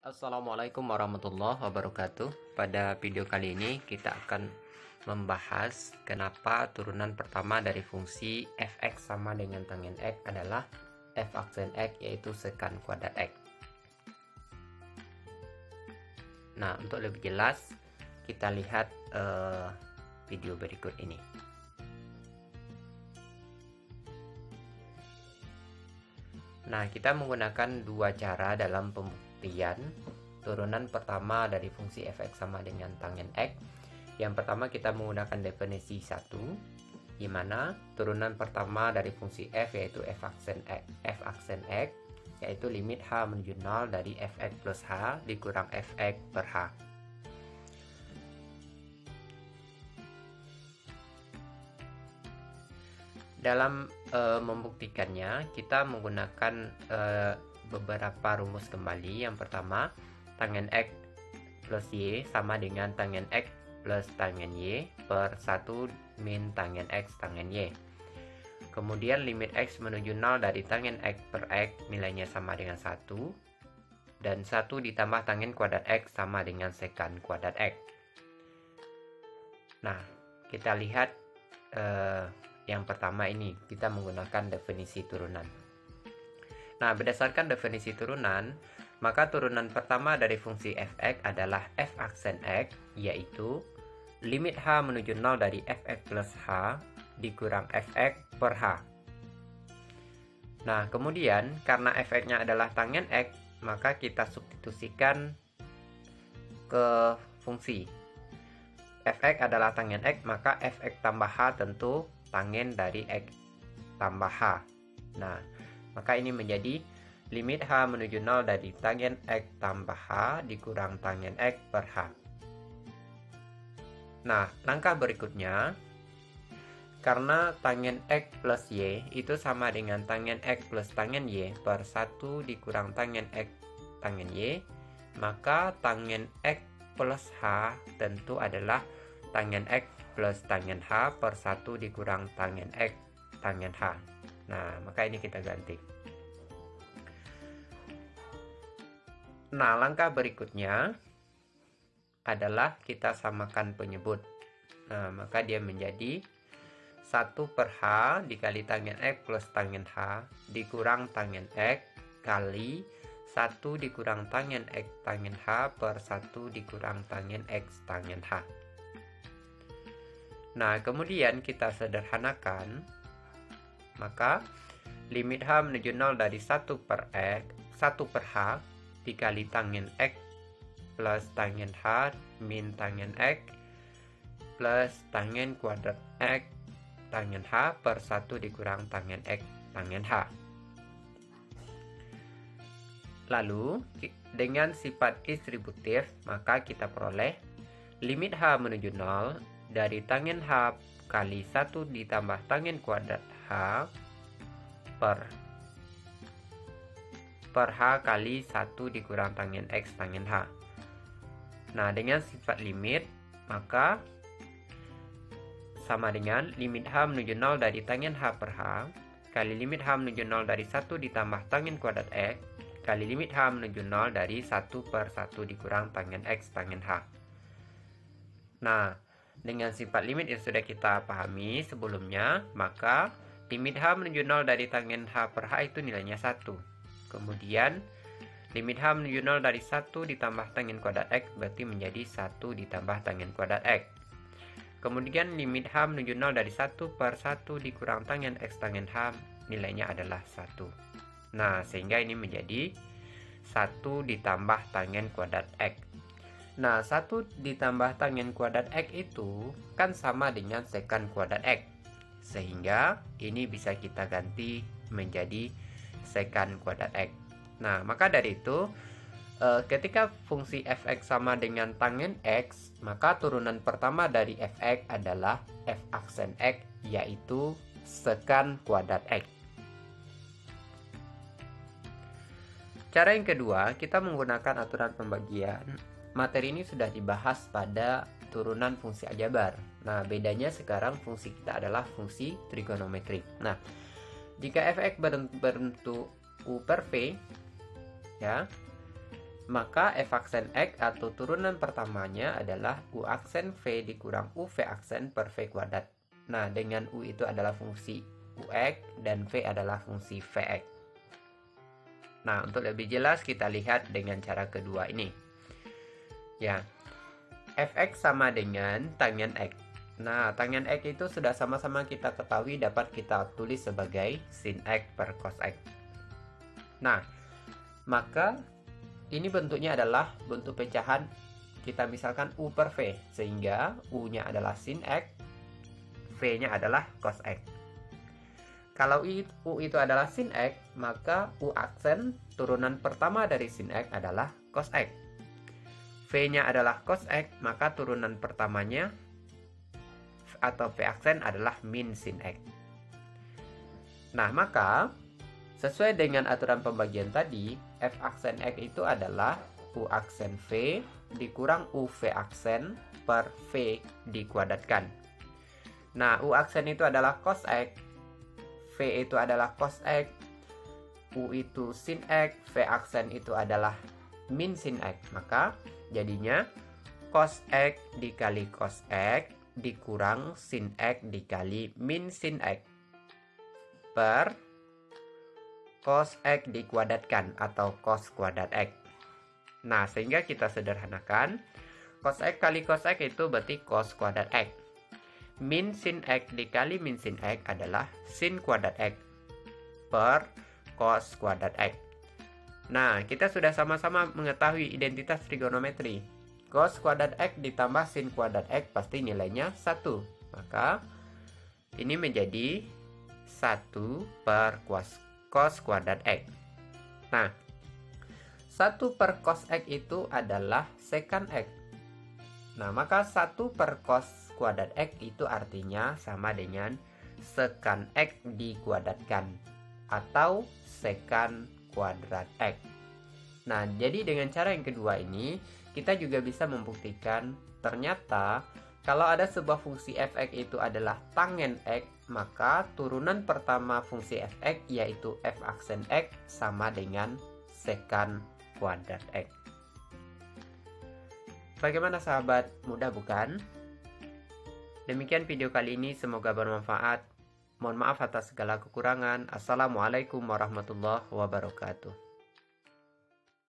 Assalamualaikum warahmatullahi wabarakatuh. Pada video kali ini kita akan membahas kenapa turunan pertama dari fungsi f(x) sama dengan tangen x adalah f aksen x, yaitu sekan kuadrat x. Nah, untuk lebih jelas kita lihat video berikut ini. Nah, kita menggunakan dua cara dalam pembuktian turunan pertama dari fungsi f(x) sama dengan tangen x. Yang pertama kita menggunakan definisi 1, di mana turunan pertama dari fungsi f yaitu f aksen x, yaitu limit h menuju 0 dari f(x) plus h dikurang f(x) per h. Dalam membuktikannya, kita menggunakan beberapa rumus kembali. Yang pertama, tangen x plus y sama dengan tangen x plus tangen y per 1 min tangen x tangen y. Kemudian limit x menuju 0 dari tangen x per x nilainya sama dengan 1. Dan 1 ditambah tangen kuadrat x sama dengan sekan kuadrat x. Nah, kita lihat yang pertama ini, kita menggunakan definisi turunan. Nah, berdasarkan definisi turunan, maka turunan pertama dari fungsi f(x) adalah f aksen x, yaitu limit h menuju 0 dari f(x) plus h dikurang f(x) per h. Nah, kemudian karena f(x)-nya adalah tangen x, maka kita substitusikan ke fungsi. f(x) adalah tangen x, maka f(x) tambah h tentu tangen dari x tambah h. Nah, maka ini menjadi limit h menuju 0 dari tangen x tambah h dikurang tangen x per h. Nah, langkah berikutnya, karena tangen x plus y itu sama dengan tangen x plus tangen y per 1 dikurang tangen x tangen y, maka tangen x plus h tentu adalah tangen x plus tangen h per 1 dikurang tangen x tangen h. Nah, maka ini kita ganti. Nah, langkah berikutnya adalah kita samakan penyebut. Nah, maka dia menjadi 1 per h dikali tangen x plus tangen h dikurang tangen x kali 1 dikurang tangen x tangen h per 1 dikurang tangen x tangen h. Nah, kemudian kita sederhanakan, maka limit h menuju 0 dari 1 per h dikali tangen x plus tangen h min tangen x plus tangen kuadrat x tangen h per 1 dikurang tangen x tangen h. Lalu, dengan sifat distributif, maka kita peroleh limit h menuju 0 dari tangen h kali 1 ditambah tangen kuadrat h per h kali 1 dikurang tangen x tangen h. Nah, dengan sifat limit, maka sama dengan limit h menuju 0 dari tangen h per h kali limit h menuju 0 dari 1 ditambah tangen kuadrat x kali limit h menuju 0 dari 1 per 1 dikurang tangen x tangen h. Nah, dengan sifat limit yang sudah kita pahami sebelumnya, maka limit h menuju 0 dari tangen h per h itu nilainya 1. Kemudian limit h menuju 0 dari 1 ditambah tangen kuadrat x berarti menjadi 1 ditambah tangen kuadrat x. Kemudian limit h menuju 0 dari 1 per 1 dikurang tangen x tangen h nilainya adalah 1. Nah, sehingga ini menjadi 1 ditambah tangen kuadrat x. Nah, 1 ditambah tangen kuadrat x itu kan sama dengan sekan kuadrat x. Sehingga ini bisa kita ganti menjadi sekan kuadrat x. Nah, maka dari itu, ketika fungsi f(x) sama dengan tangen x, maka turunan pertama dari f(x) adalah f aksen x, yaitu sekan kuadrat x. Cara yang kedua, kita menggunakan aturan pembagian. Materi ini sudah dibahas pada turunan fungsi aljabar. Nah, bedanya sekarang fungsi kita adalah fungsi trigonometrik. Nah, jika f(x) berbentuk u per v, ya, Maka f aksen X atau turunan pertamanya adalah U aksen V dikurang U V aksen per V kuadrat. Nah, dengan U itu adalah fungsi UX dan V adalah fungsi VX. Nah, untuk lebih jelas kita lihat dengan cara kedua ini. Ya, fx sama dengan tangen X. Nah, tangen X itu sudah sama-sama kita ketahui dapat kita tulis sebagai sin X per cos X. Nah, maka ini bentuknya adalah bentuk pecahan, kita misalkan U per V, sehingga U-nya adalah sin X, V-nya adalah cos X. Kalau U itu adalah sin X, maka U aksen turunan pertama dari sin X adalah cos X. V-nya adalah cos X, maka turunan pertamanya atau V aksen adalah min sin X. Nah, maka sesuai dengan aturan pembagian tadi, F aksen X itu adalah U aksen V dikurang UV aksen per V dikuadratkan. Nah, U aksen itu adalah cos X, V itu adalah cos X, U itu sin X, V aksen itu adalah min sin X. Maka jadinya cos X dikali cos X dikurang sin X dikali min sin X per cos X dikuadratkan atau cos kuadrat X. Nah, sehingga kita sederhanakan, cos X kali cos X itu berarti cos kuadrat X. Min sin X dikali min sin X adalah sin kuadrat X per cos kuadrat X. Nah, kita sudah sama-sama mengetahui identitas trigonometri. Cos kuadrat X ditambah sin kuadrat X pasti nilainya 1. Maka ini menjadi 1 per cos kuadrat X. Nah, 1 per cos X itu adalah secant X. Nah, maka 1 per cos kuadrat X itu artinya sama dengan secant X dikuadratkan atau secant kuadrat X. Nah, jadi dengan cara yang kedua ini, kita juga bisa membuktikan ternyata kalau ada sebuah fungsi fx itu adalah tangen X, maka turunan pertama fungsi fx yaitu f aksen X sama dengan secant kuadrat X. Bagaimana sahabat? Mudah bukan? Demikian video kali ini, semoga bermanfaat. Mohon maaf atas segala kekurangan. Assalamualaikum warahmatullahi wabarakatuh.